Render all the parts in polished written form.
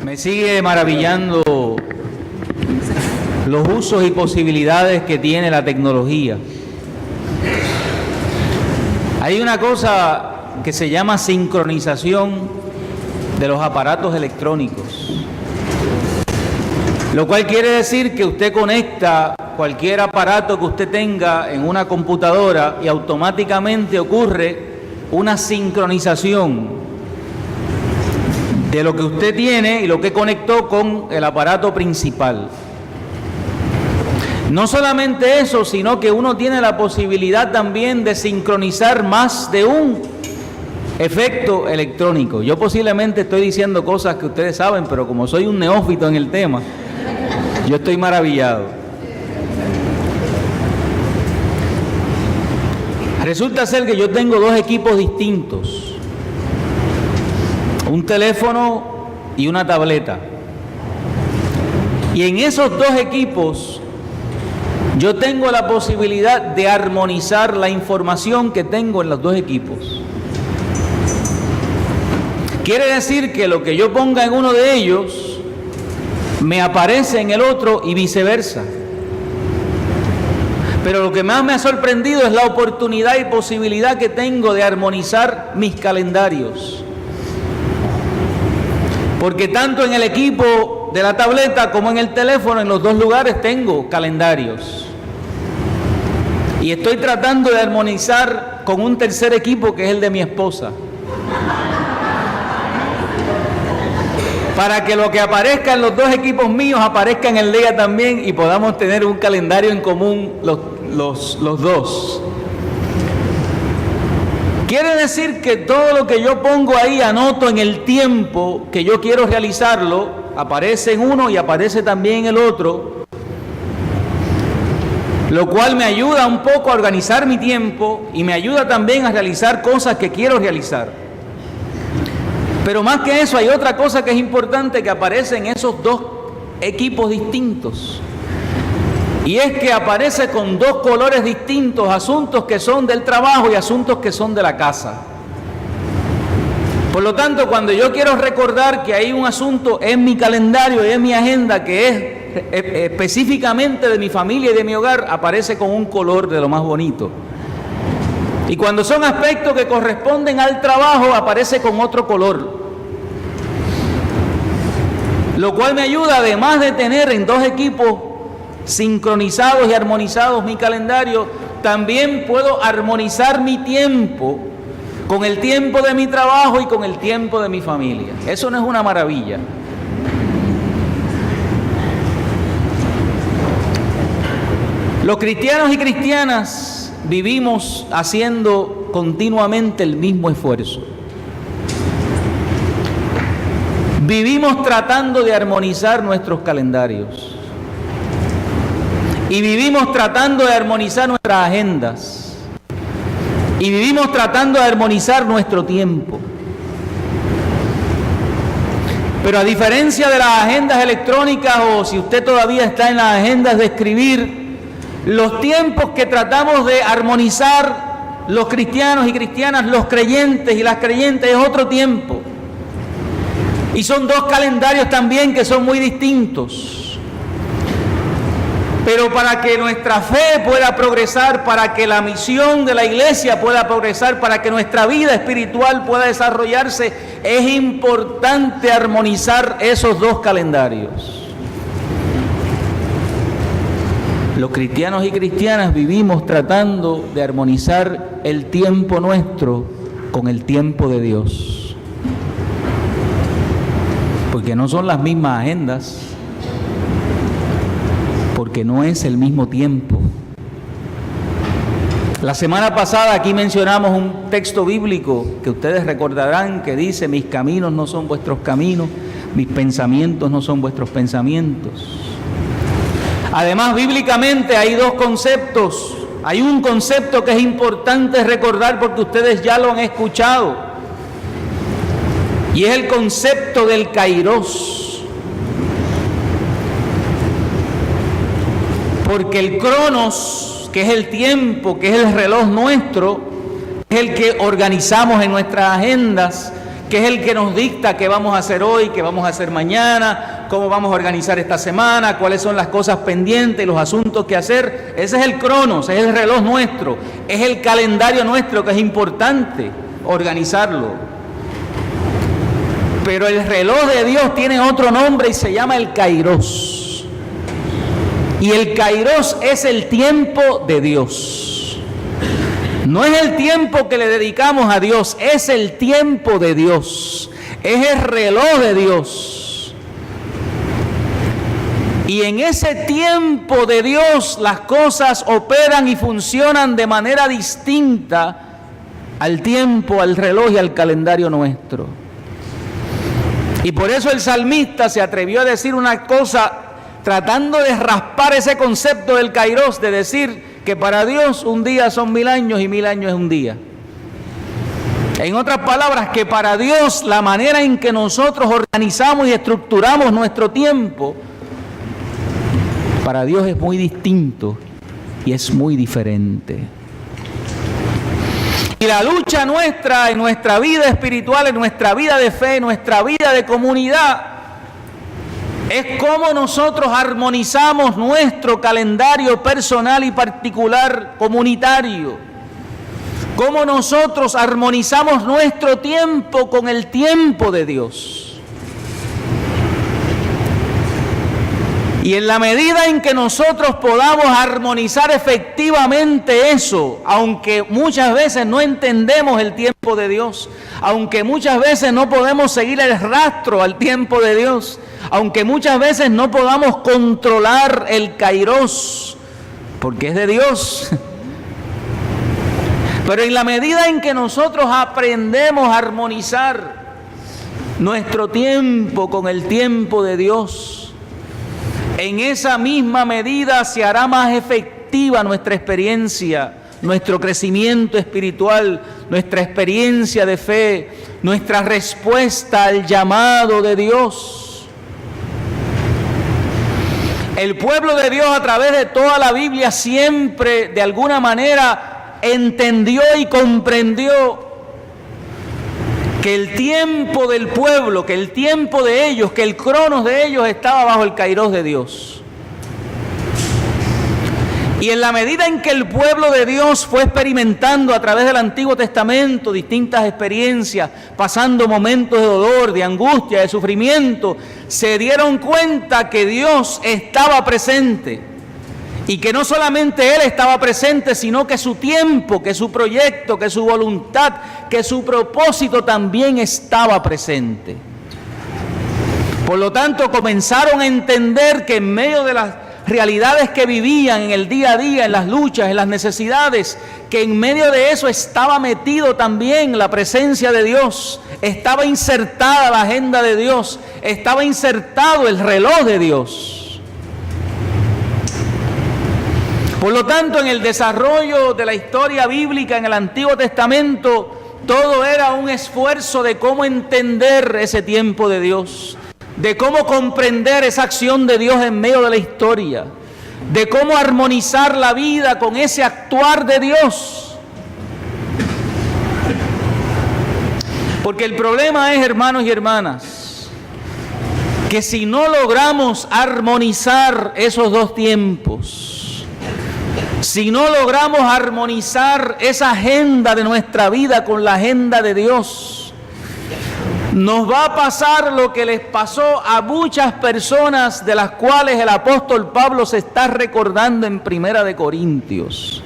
Me sigue maravillando los usos y posibilidades que tiene la tecnología. Hay una cosa que se llama sincronización de los aparatos electrónicos, lo cual quiere decir que usted conecta cualquier aparato que usted tenga en una computadora y automáticamente ocurre una sincronización de lo que usted tiene y lo que conectó con el aparato principal. No solamente eso, sino que uno tiene la posibilidad también de sincronizar más de un efecto electrónico. Yo posiblemente estoy diciendo cosas que ustedes saben, pero como soy un neófito en el tema, yo estoy maravillado. Resulta ser que yo tengo dos equipos distintos, un teléfono y una tableta. Y en esos dos equipos yo tengo la posibilidad de armonizar la información que tengo en los dos equipos. Quiere decir que lo que yo ponga en uno de ellos me aparece en el otro y viceversa. Pero lo que más me ha sorprendido es la oportunidad y posibilidad que tengo de armonizar mis calendarios. Porque tanto en el equipo de la tableta como en el teléfono, en los dos lugares tengo calendarios. Y estoy tratando de armonizar con un tercer equipo que es el de mi esposa, para que lo que aparezca en los dos equipos míos aparezca en el de ella también y podamos tener un calendario en común los dos. Quiere decir que todo lo que yo pongo ahí, anoto en el tiempo que yo quiero realizarlo, aparece en uno y aparece también en el otro, lo cual me ayuda un poco a organizar mi tiempo y me ayuda también a realizar cosas que quiero realizar. Pero más que eso, hay otra cosa que es importante que aparece en esos dos equipos distintos. Y es que aparece con dos colores distintos, asuntos que son del trabajo y asuntos que son de la casa. Por lo tanto, cuando yo quiero recordar que hay un asunto en mi calendario y en mi agenda que es específicamente de mi familia y de mi hogar, aparece con un color de lo más bonito. Y cuando son aspectos que corresponden al trabajo, aparece con otro color. Lo cual me ayuda, además de tener en dos equipos sincronizados y armonizados mi calendario, también puedo armonizar mi tiempo con el tiempo de mi trabajo y con el tiempo de mi familia. ¿Eso no es una maravilla? Los cristianos y cristianas vivimos haciendo continuamente el mismo esfuerzo. Vivimos tratando de armonizar nuestros calendarios. Y vivimos tratando de armonizar nuestras agendas. Y vivimos tratando de armonizar nuestro tiempo. Pero a diferencia de las agendas electrónicas, o si usted todavía está en las agendas de escribir, los tiempos que tratamos de armonizar los cristianos y cristianas, los creyentes y las creyentes, es otro tiempo. Y son dos calendarios también que son muy distintos. Pero para que nuestra fe pueda progresar, para que la misión de la iglesia pueda progresar, para que nuestra vida espiritual pueda desarrollarse, es importante armonizar esos dos calendarios. Los cristianos y cristianas vivimos tratando de armonizar el tiempo nuestro con el tiempo de Dios. Porque no son las mismas agendas. Porque no es el mismo tiempo. La semana pasada aquí mencionamos un texto bíblico que ustedes recordarán que dice: mis caminos no son vuestros caminos, mis pensamientos no son vuestros pensamientos. Además, bíblicamente hay dos conceptos. Hay un concepto que es importante recordar porque ustedes ya lo han escuchado. Y es el concepto del Kairos. Porque el cronos, que es el tiempo, que es el reloj nuestro, es el que organizamos en nuestras agendas, que es el que nos dicta qué vamos a hacer hoy, qué vamos a hacer mañana, cómo vamos a organizar esta semana, cuáles son las cosas pendientes, los asuntos que hacer. Ese es el cronos, es el reloj nuestro, es el calendario nuestro, que es importante organizarlo. Pero el reloj de Dios tiene otro nombre y se llama el kairos. Y el kairos es el tiempo de Dios. No es el tiempo que le dedicamos a Dios, es el tiempo de Dios, es el reloj de Dios. Y en ese tiempo de Dios las cosas operan y funcionan de manera distinta al tiempo, al reloj y al calendario nuestro. Y por eso el salmista se atrevió a decir una cosa tratando de raspar ese concepto del kairos, de decir que para Dios un día son 1000 años y 1000 años es un día. En otras palabras, que para Dios la manera en que nosotros organizamos y estructuramos nuestro tiempo, para Dios es muy distinto y es muy diferente. Y la lucha nuestra en nuestra vida espiritual, en nuestra vida de fe, en nuestra vida de comunidad, es cómo nosotros armonizamos nuestro calendario personal y particular comunitario. Cómo nosotros armonizamos nuestro tiempo con el tiempo de Dios. Y en la medida en que nosotros podamos armonizar efectivamente eso, aunque muchas veces no entendemos el tiempo de Dios, aunque muchas veces no podemos seguir el rastro al tiempo de Dios, aunque muchas veces no podamos controlar el kairos, porque es de Dios. Pero en la medida en que nosotros aprendemos a armonizar nuestro tiempo con el tiempo de Dios, en esa misma medida se hará más efectiva nuestra experiencia, nuestro crecimiento espiritual, nuestra experiencia de fe, nuestra respuesta al llamado de Dios. El pueblo de Dios a través de toda la Biblia siempre de alguna manera entendió y comprendió que el tiempo del pueblo, que el tiempo de ellos, que el cronos de ellos estaba bajo el kairos de Dios. Y en la medida en que el pueblo de Dios fue experimentando a través del Antiguo Testamento distintas experiencias, pasando momentos de dolor, de angustia, de sufrimiento, se dieron cuenta que Dios estaba presente. Y que no solamente Él estaba presente, sino que su tiempo, que su proyecto, que su voluntad, que su propósito también estaba presente. Por lo tanto, comenzaron a entender que en medio de las realidades que vivían en el día a día, en las luchas, en las necesidades, que en medio de eso estaba metido también la presencia de Dios, estaba insertada la agenda de Dios, estaba insertado el reloj de Dios. Por lo tanto, en el desarrollo de la historia bíblica en el Antiguo Testamento, todo era un esfuerzo de cómo entender ese tiempo de Dios, de cómo comprender esa acción de Dios en medio de la historia, de cómo armonizar la vida con ese actuar de Dios. Porque el problema es, hermanos y hermanas, que si no logramos armonizar esos dos tiempos, si no logramos armonizar esa agenda de nuestra vida con la agenda de Dios, nos va a pasar lo que les pasó a muchas personas de las cuales el apóstol Pablo se está recordando en 1 Corintios.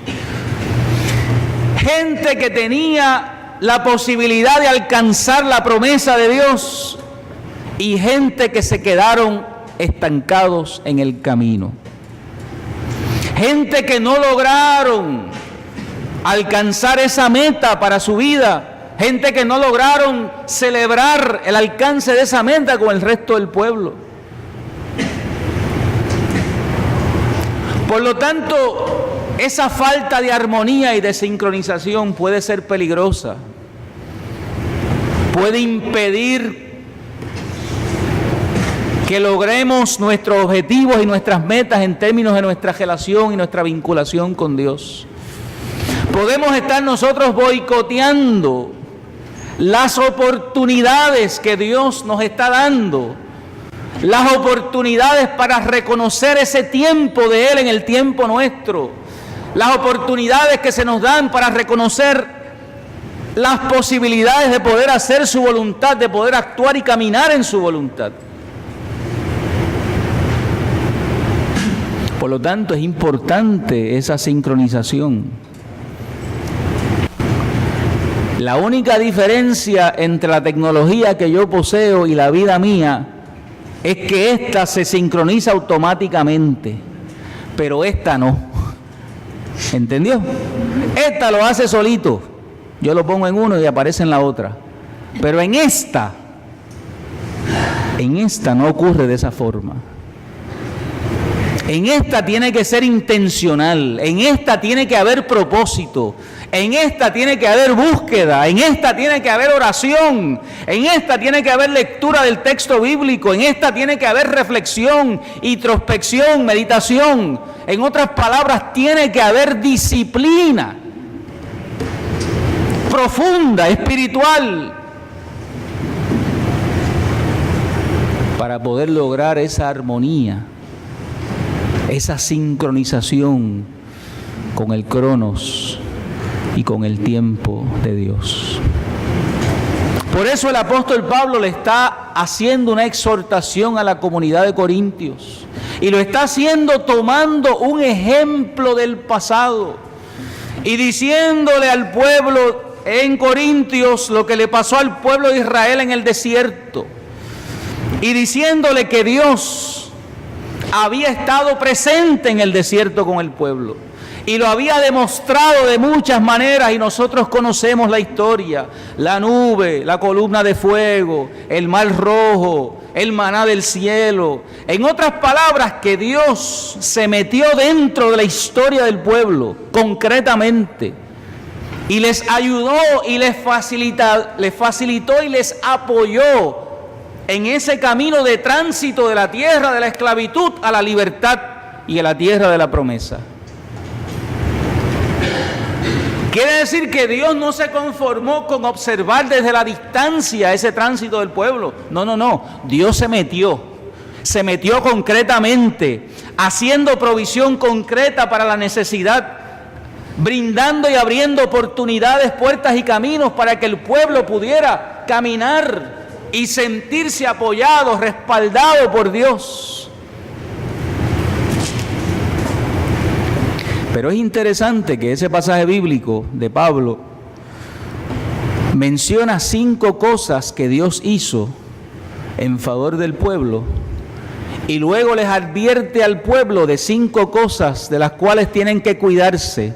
Gente que tenía la posibilidad de alcanzar la promesa de Dios y gente que se quedaron estancados en el camino. Gente que no lograron alcanzar esa meta para su vida. Gente que no lograron celebrar el alcance de esa meta con el resto del pueblo. Por lo tanto, esa falta de armonía y de sincronización puede ser peligrosa. Puede impedir que logremos nuestros objetivos y nuestras metas en términos de nuestra relación y nuestra vinculación con Dios. Podemos estar nosotros boicoteando las oportunidades que Dios nos está dando, las oportunidades para reconocer ese tiempo de Él en el tiempo nuestro, las oportunidades que se nos dan para reconocer las posibilidades de poder hacer su voluntad, de poder actuar y caminar en su voluntad. Por lo tanto, es importante esa sincronización. La única diferencia entre la tecnología que yo poseo y la vida mía es que esta se sincroniza automáticamente, pero esta no. ¿Entendió? Esta lo hace solito. Yo lo pongo en uno y aparece en la otra. Pero en esta no ocurre de esa forma. En esta tiene que ser intencional, en esta tiene que haber propósito, en esta tiene que haber búsqueda, en esta tiene que haber oración, en esta tiene que haber lectura del texto bíblico, en esta tiene que haber reflexión, introspección, meditación. En otras palabras, tiene que haber disciplina profunda, espiritual, para poder lograr esa armonía, esa sincronización con el cronos y con el tiempo de Dios. Por eso el apóstol Pablo le está haciendo una exhortación a la comunidad de Corintios, y lo está haciendo tomando un ejemplo del pasado y diciéndole al pueblo en Corintios lo que le pasó al pueblo de Israel en el desierto, y diciéndole que Dios había estado presente en el desierto con el pueblo y lo había demostrado de muchas maneras, y nosotros conocemos la historia: la nube, la columna de fuego, el mar rojo, el maná del cielo. En otras palabras, que Dios se metió dentro de la historia del pueblo concretamente y les ayudó y les facilitó y les apoyó en ese camino de tránsito de la tierra de la esclavitud a la libertad y a la tierra de la promesa. Quiere decir que Dios no se conformó con observar desde la distancia ese tránsito del pueblo. No. Dios se metió concretamente, haciendo provisión concreta para la necesidad, brindando y abriendo oportunidades, puertas y caminos para que el pueblo pudiera caminar y sentirse apoyado, respaldado por Dios. Pero es interesante que ese pasaje bíblico de Pablo menciona 5 cosas que Dios hizo en favor del pueblo, y luego les advierte al pueblo de 5 cosas de las cuales tienen que cuidarse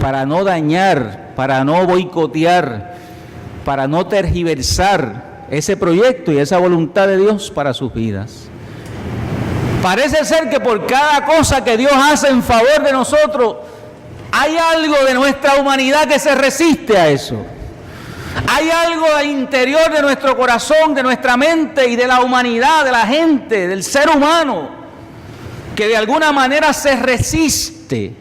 para no dañar, para no boicotear, para no tergiversar ese proyecto y esa voluntad de Dios para sus vidas. Parece ser que por cada cosa que Dios hace en favor de nosotros, hay algo de nuestra humanidad que se resiste a eso. Hay algo al interior de nuestro corazón, de nuestra mente y de la humanidad, de la gente, del ser humano, que de alguna manera se resiste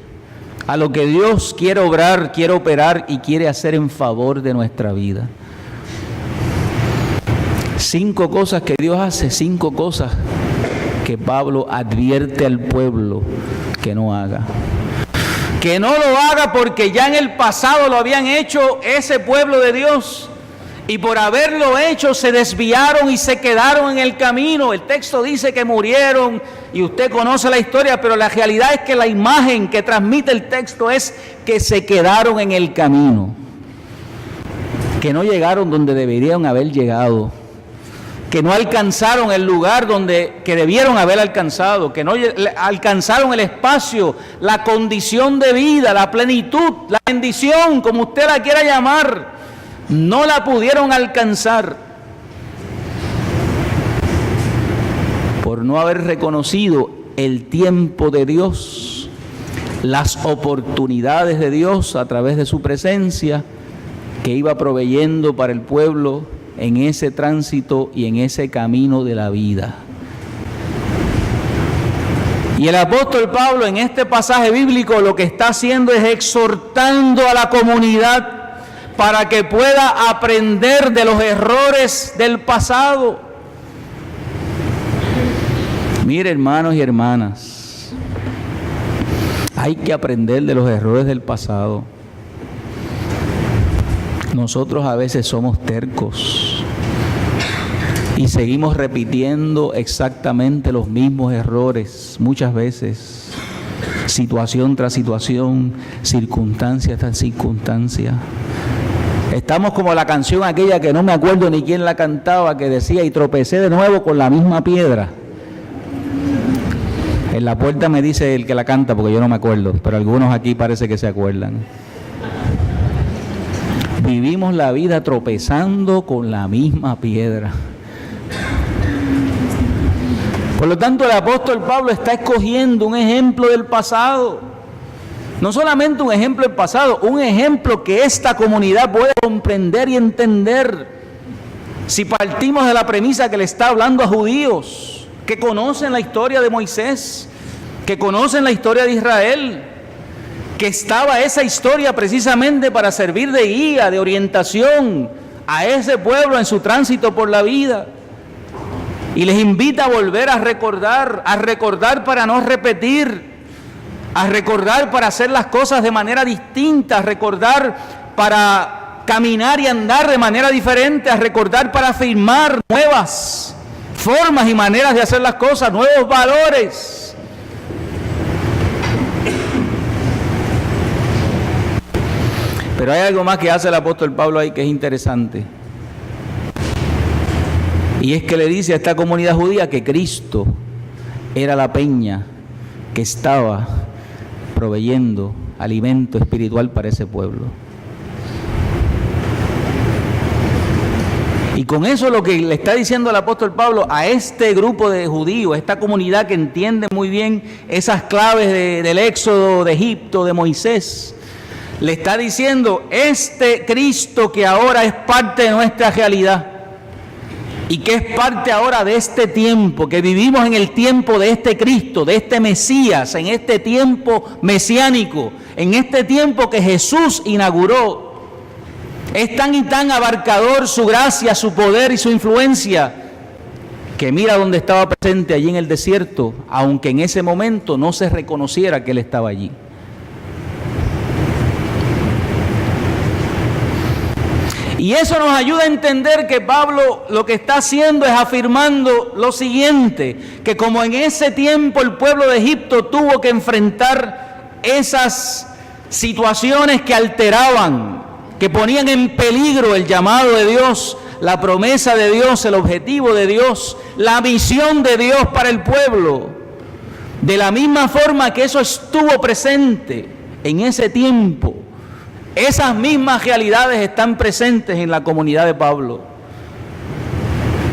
a lo que Dios quiere obrar, quiere operar y quiere hacer en favor de nuestra vida. 5 cosas que Dios hace, 5 cosas que Pablo advierte al pueblo que no haga. Que no lo haga porque ya en el pasado lo habían hecho ese pueblo de Dios, y por haberlo hecho se desviaron y se quedaron en el camino. El texto dice que murieron y usted conoce la historia, pero la realidad es que la imagen que transmite el texto es que se quedaron en el camino, que no llegaron donde deberían haber llegado, que no alcanzaron el lugar que debieron haber alcanzado, que no alcanzaron el espacio, la condición de vida, la plenitud, la bendición, como usted la quiera llamar, no la pudieron alcanzar por no haber reconocido el tiempo de Dios, las oportunidades de Dios a través de su presencia que iba proveyendo para el pueblo en ese tránsito y en ese camino de la vida. Y el apóstol Pablo en este pasaje bíblico lo que está haciendo es exhortando a la comunidad para que pueda aprender de los errores del pasado. Mire, hermanos y hermanas, hay que aprender de los errores del pasado. Nosotros a veces somos tercos y seguimos repitiendo exactamente los mismos errores, muchas veces, situación tras situación, circunstancia tras circunstancia. Estamos como la canción aquella que no me acuerdo ni quién la cantaba, que decía, y tropecé de nuevo con la misma piedra. En la puerta me dice el que la canta, porque yo no me acuerdo, pero algunos aquí parece que se acuerdan. Vivimos la vida tropezando con la misma piedra. Por lo tanto, el apóstol Pablo está escogiendo un ejemplo del pasado. No solamente un ejemplo del pasado, un ejemplo que esta comunidad puede comprender y entender. Si partimos de la premisa que le está hablando a judíos, que conocen la historia de Moisés, que conocen la historia de Israel, que estaba esa historia precisamente para servir de guía, de orientación a ese pueblo en su tránsito por la vida. Y les invita a volver a recordar para no repetir, a recordar para hacer las cosas de manera distinta, a recordar para caminar y andar de manera diferente, a recordar para afirmar nuevas formas y maneras de hacer las cosas, nuevos valores. Pero hay algo más que hace el apóstol Pablo ahí que es interesante. Y es que le dice a esta comunidad judía que Cristo era la peña que estaba proveyendo alimento espiritual para ese pueblo. Y con eso lo que le está diciendo el apóstol Pablo a este grupo de judíos, a esta comunidad que entiende muy bien esas claves del éxodo de Egipto, de Moisés, le está diciendo, este Cristo que ahora es parte de nuestra realidad, y que es parte ahora de este tiempo, que vivimos en el tiempo de este Cristo, de este Mesías, en este tiempo mesiánico, en este tiempo que Jesús inauguró. Es tan y tan abarcador su gracia, su poder y su influencia, que mira dónde estaba presente allí en el desierto, aunque en ese momento no se reconociera que Él estaba allí. Y eso nos ayuda a entender que Pablo lo que está haciendo es afirmando lo siguiente, que como en ese tiempo el pueblo de Egipto tuvo que enfrentar esas situaciones que alteraban, que ponían en peligro el llamado de Dios, la promesa de Dios, el objetivo de Dios, la misión de Dios para el pueblo. De la misma forma que eso estuvo presente en ese tiempo, esas mismas realidades están presentes en la comunidad de Pablo.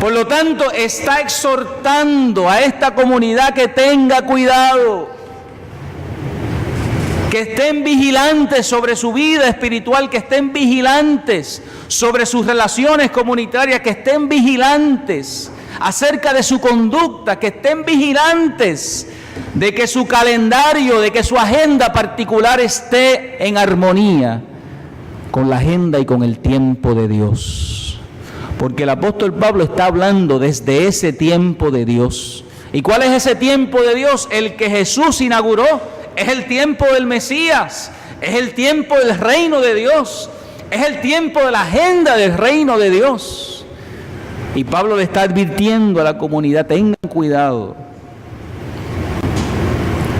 Por lo tanto, está exhortando a esta comunidad que tenga cuidado, que estén vigilantes sobre su vida espiritual, que estén vigilantes sobre sus relaciones comunitarias, que estén vigilantes acerca de su conducta, que estén vigilantes de que su calendario, de que su agenda particular esté en armonía con la agenda y con el tiempo de Dios. Porque el apóstol Pablo está hablando desde ese tiempo de Dios. ¿Y cuál es ese tiempo de Dios? El que Jesús inauguró. Es el tiempo del Mesías, es el tiempo del reino de Dios, es el tiempo de la agenda del reino de Dios. Y Pablo le está advirtiendo a la comunidad, tengan cuidado,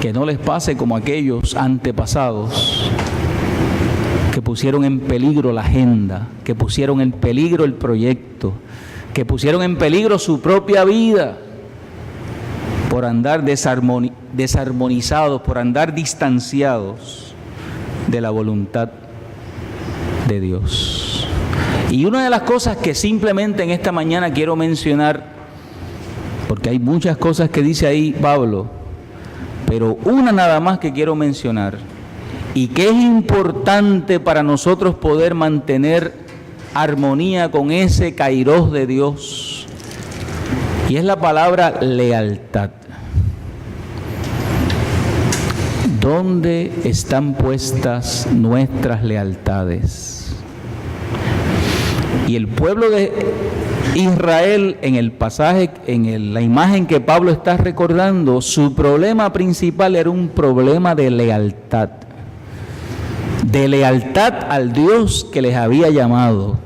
que no les pase como aquellos antepasados que pusieron en peligro la agenda, que pusieron en peligro el proyecto, que pusieron en peligro su propia vida, por andar desarmonizados, por andar distanciados de la voluntad de Dios. Y una de las cosas que simplemente en esta mañana quiero mencionar, porque hay muchas cosas que dice ahí Pablo, pero una nada más que quiero mencionar, y que es importante para nosotros poder mantener armonía con ese kairos de Dios. Y es la palabra lealtad. ¿Dónde están puestas nuestras lealtades? Y el pueblo de Israel, en el pasaje, la imagen que Pablo está recordando, su problema principal era un problema de lealtad al Dios que les había llamado,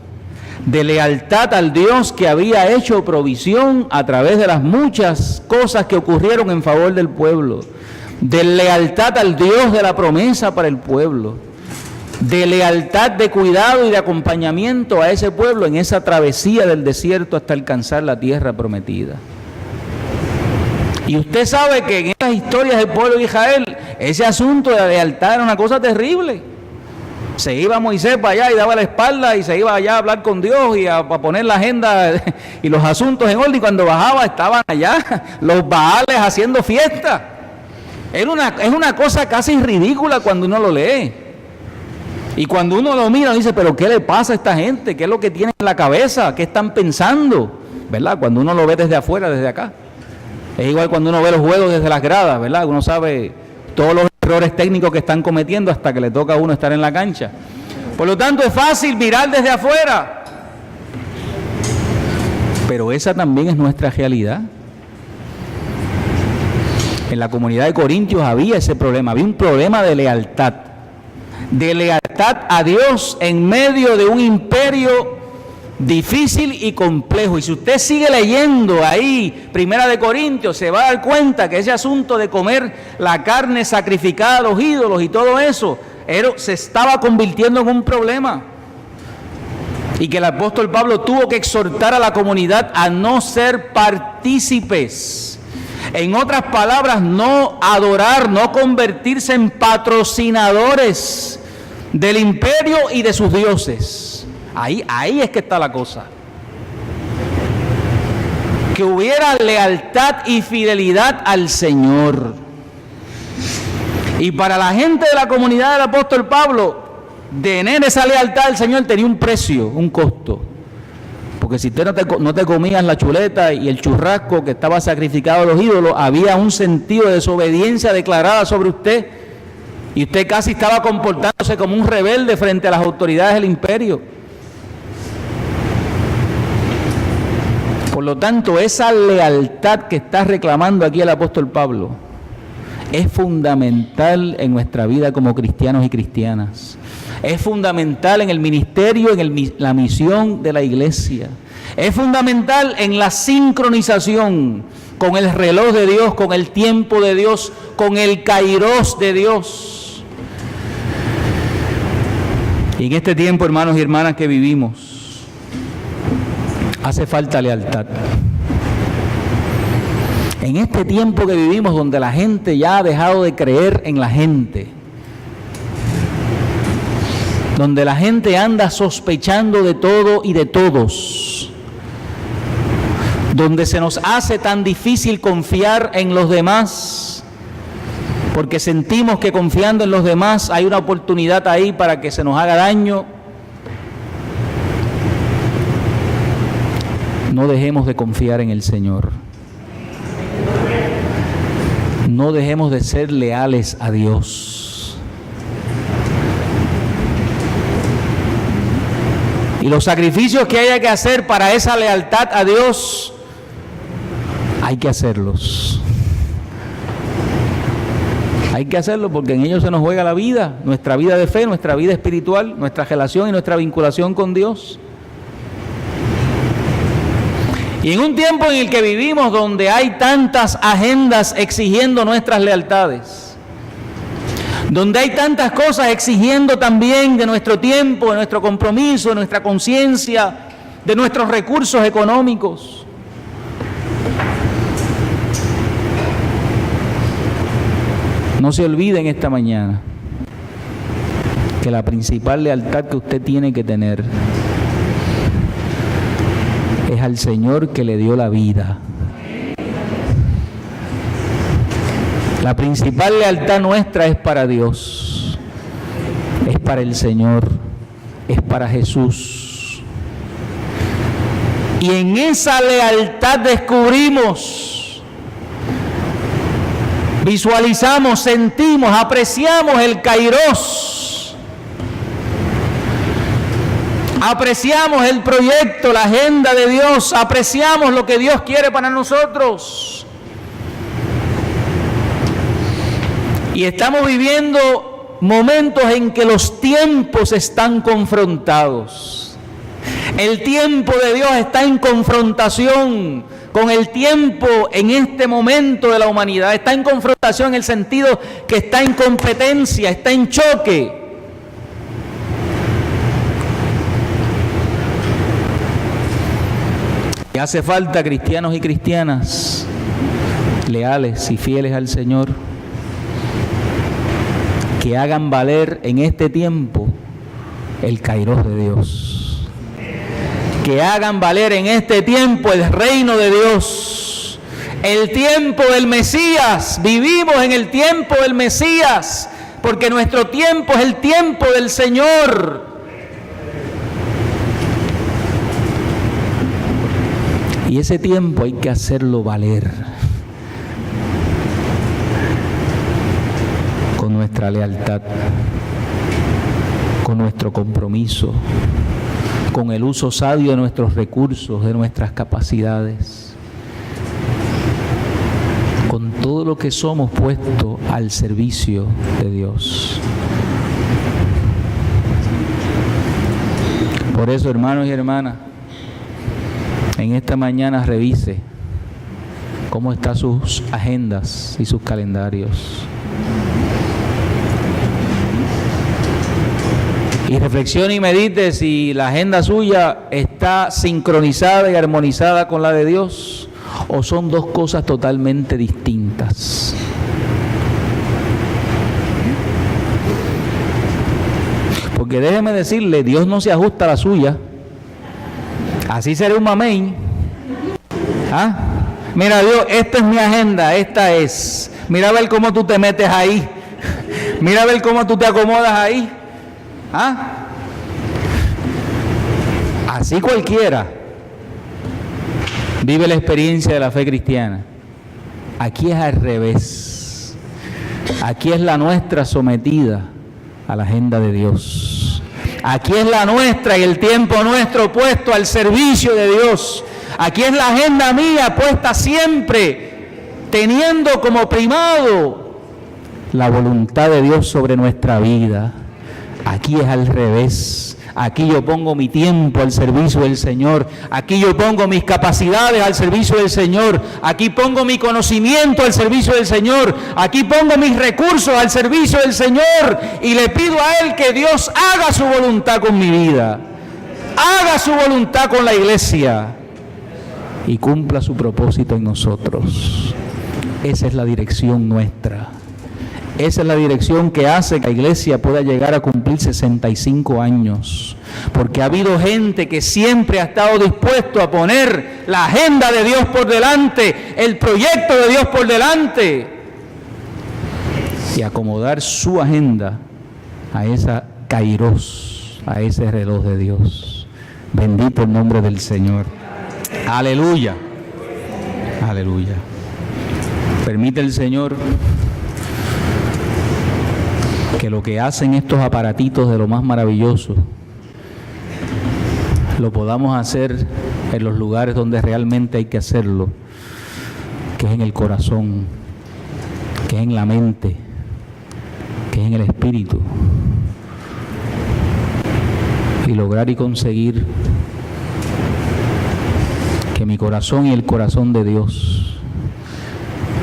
de lealtad al Dios que había hecho provisión a través de las muchas cosas que ocurrieron en favor del pueblo, de lealtad al Dios de la promesa para el pueblo, de lealtad, de cuidado y de acompañamiento a ese pueblo en esa travesía del desierto hasta alcanzar la tierra prometida. Y usted sabe que en estas historias del pueblo de Israel, ese asunto de la lealtad era una cosa terrible. Se iba Moisés para allá y daba la espalda y se iba allá a hablar con Dios y a poner la agenda y los asuntos en orden, y cuando bajaba estaban allá los baales haciendo fiesta. Es una cosa casi ridícula cuando uno lo lee. Y cuando uno lo mira, dice, pero ¿qué le pasa a esta gente? ¿Qué es lo que tienen en la cabeza? ¿Qué están pensando? ¿Verdad? Cuando uno lo ve desde afuera, desde acá. Es igual cuando uno ve los juegos desde las gradas, ¿verdad? Uno sabe todos los errores técnicos que están cometiendo hasta que le toca a uno estar en la cancha. Por lo tanto, es fácil mirar desde afuera. Pero esa también es nuestra realidad. En la comunidad de Corintios había ese problema, había un problema de lealtad a Dios en medio de un imperio difícil y complejo. Y si usted sigue leyendo ahí Primera de Corintios, se va a dar cuenta que ese asunto de comer la carne sacrificada a los ídolos y todo eso se estaba convirtiendo en un problema, y que el apóstol Pablo tuvo que exhortar a la comunidad a no ser partícipes. En otras palabras, no adorar, no convertirse en patrocinadores del imperio y de sus dioses. Ahí es que está la cosa. Que hubiera lealtad y fidelidad al Señor. Y para la gente de la comunidad del apóstol Pablo, tener esa lealtad al Señor tenía un precio, un costo. Porque si usted no te comías la chuleta y el churrasco que estaba sacrificado a los ídolos, había un sentido de desobediencia declarada sobre usted, y usted casi estaba comportándose como un rebelde frente a las autoridades del imperio. Por lo tanto, esa lealtad que está reclamando aquí el apóstol Pablo es fundamental en nuestra vida como cristianos y cristianas. Es fundamental en el ministerio, en la misión de la iglesia. Es fundamental en la sincronización con el reloj de Dios, con el tiempo de Dios, con el kairos de Dios. Y en este tiempo, hermanos y hermanas, que vivimos, hace falta lealtad. En este tiempo que vivimos, donde la gente ya ha dejado de creer en la gente, donde la gente anda sospechando de todo y de todos, donde se nos hace tan difícil confiar en los demás, porque sentimos que confiando en los demás hay una oportunidad ahí para que se nos haga daño. No dejemos de confiar en el Señor. No dejemos de ser leales a Dios. Y los sacrificios que haya que hacer para esa lealtad a Dios, hay que hacerlos. Hay que hacerlo porque en ellos se nos juega la vida, nuestra vida de fe, nuestra vida espiritual, nuestra relación y nuestra vinculación con Dios. Y en un tiempo en el que vivimos, donde hay tantas agendas exigiendo nuestras lealtades, donde hay tantas cosas exigiendo también de nuestro tiempo, de nuestro compromiso, de nuestra conciencia, de nuestros recursos económicos, no se olviden esta mañana que la principal lealtad que usted tiene que tener es al Señor que le dio la vida. La principal lealtad nuestra es para Dios, es para el Señor, es para Jesús. Y en esa lealtad descubrimos, visualizamos, sentimos, apreciamos el Kairos. Apreciamos el proyecto, la agenda de Dios, apreciamos lo que Dios quiere para nosotros. Y estamos viviendo momentos en que los tiempos están confrontados. El tiempo de Dios está en confrontación con el tiempo en este momento de la humanidad. Está en confrontación en el sentido que está en competencia, está en choque. Y hace falta cristianos y cristianas leales y fieles al Señor, que hagan valer en este tiempo el Kairos de Dios, que hagan valer en este tiempo el reino de Dios, el tiempo del Mesías. Vivimos en el tiempo del Mesías, porque nuestro tiempo es el tiempo del Señor. Y ese tiempo hay que hacerlo valer con nuestra lealtad, con nuestro compromiso, con el uso sabio de nuestros recursos, de nuestras capacidades, con todo lo que somos puesto al servicio de Dios. Por eso, hermanos y hermanas, en esta mañana revise cómo están sus agendas y sus calendarios. Y reflexione y medite si la agenda suya está sincronizada y armonizada con la de Dios, o son dos cosas totalmente distintas. Porque déjeme decirle, Dios no se ajusta a la suya. Así será un mamey. ¿Ah? Mira, Dios, esta es mi agenda, esta es. Mira a ver cómo tú te metes ahí. Mira a ver cómo tú te acomodas ahí. ¿Ah? Así cualquiera vive la experiencia de la fe cristiana. Aquí es al revés. Aquí es la nuestra sometida a la agenda de Dios. Aquí es la nuestra y el tiempo nuestro puesto al servicio de Dios. Aquí es la agenda mía puesta siempre, teniendo como primado la voluntad de Dios sobre nuestra vida. Aquí es al revés. Aquí yo pongo mi tiempo al servicio del Señor. Aquí yo pongo mis capacidades al servicio del Señor. Aquí pongo mi conocimiento al servicio del Señor. Aquí pongo mis recursos al servicio del Señor. Y le pido a Él que Dios haga su voluntad con mi vida. Haga su voluntad con la iglesia. Y cumpla su propósito en nosotros. Esa es la dirección nuestra. Esa es la dirección que hace que la iglesia pueda llegar a cumplir 65 años. Porque ha habido gente que siempre ha estado dispuesto a poner la agenda de Dios por delante, el proyecto de Dios por delante, y acomodar su agenda a esa Kairos, a ese reloj de Dios. Bendito el nombre del Señor. Aleluya. Aleluya. Permite el Señor que lo que hacen estos aparatitos de lo más maravilloso lo podamos hacer en los lugares donde realmente hay que hacerlo, que es en el corazón, que es en la mente, que es en el espíritu, y lograr y conseguir que mi corazón y el corazón de Dios,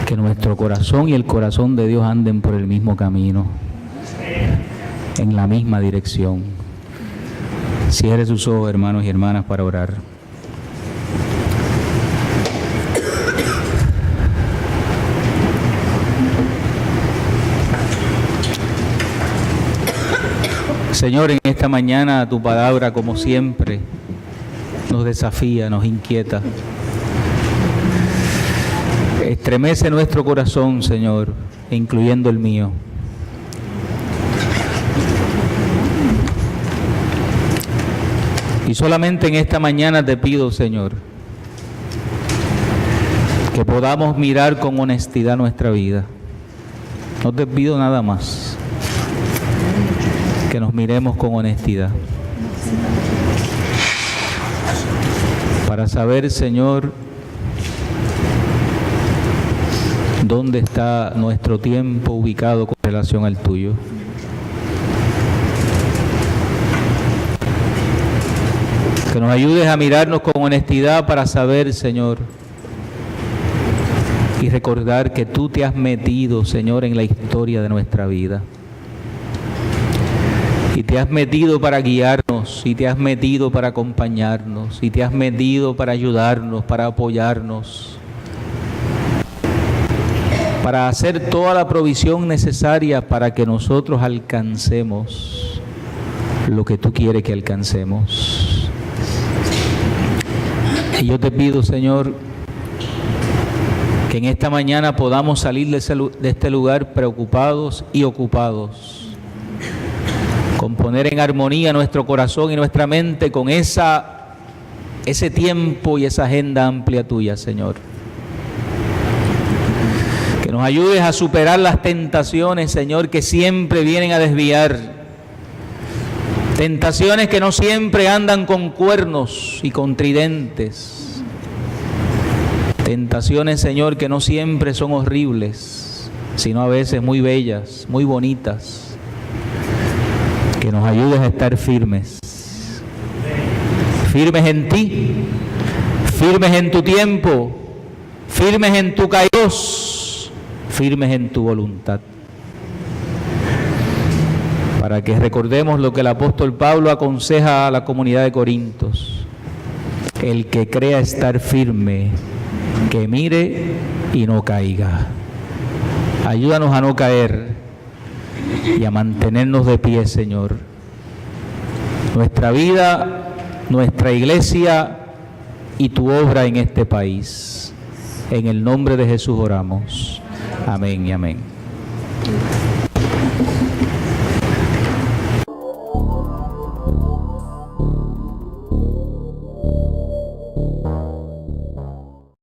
que nuestro corazón y el corazón de Dios anden por el mismo camino, en la misma dirección. Cierre sus ojos, hermanos y hermanas, para orar. Señor, en esta mañana tu palabra, como siempre, nos desafía, nos inquieta. Estremece nuestro corazón, Señor, incluyendo el mío. Y solamente en esta mañana te pido, Señor, que podamos mirar con honestidad nuestra vida. No te pido nada más, que nos miremos con honestidad, para saber, Señor, dónde está nuestro tiempo ubicado con relación al tuyo. Que nos ayudes a mirarnos con honestidad para saber, Señor, y recordar que tú te has metido, Señor, en la historia de nuestra vida. Y te has metido para guiarnos, y te has metido para acompañarnos, y te has metido para ayudarnos, para apoyarnos, para hacer toda la provisión necesaria para que nosotros alcancemos lo que tú quieres que alcancemos. Y yo te pido, Señor, que en esta mañana podamos salir de este lugar preocupados y ocupados, con poner en armonía nuestro corazón y nuestra mente con ese tiempo y esa agenda amplia tuya, Señor. Que nos ayudes a superar las tentaciones, Señor, que siempre vienen a desviar. Tentaciones que no siempre andan con cuernos y con tridentes. Tentaciones, Señor, que no siempre son horribles, sino a veces muy bellas, muy bonitas. Que nos ayudes a estar firmes. Firmes en ti, firmes en tu tiempo, firmes en tu kairos, firmes en tu voluntad. Para que recordemos lo que el apóstol Pablo aconseja a la comunidad de Corintios: el que crea estar firme, que mire y no caiga. Ayúdanos a no caer y a mantenernos de pie, Señor. Nuestra vida, nuestra iglesia y tu obra en este país. En el nombre de Jesús oramos. Amén y amén.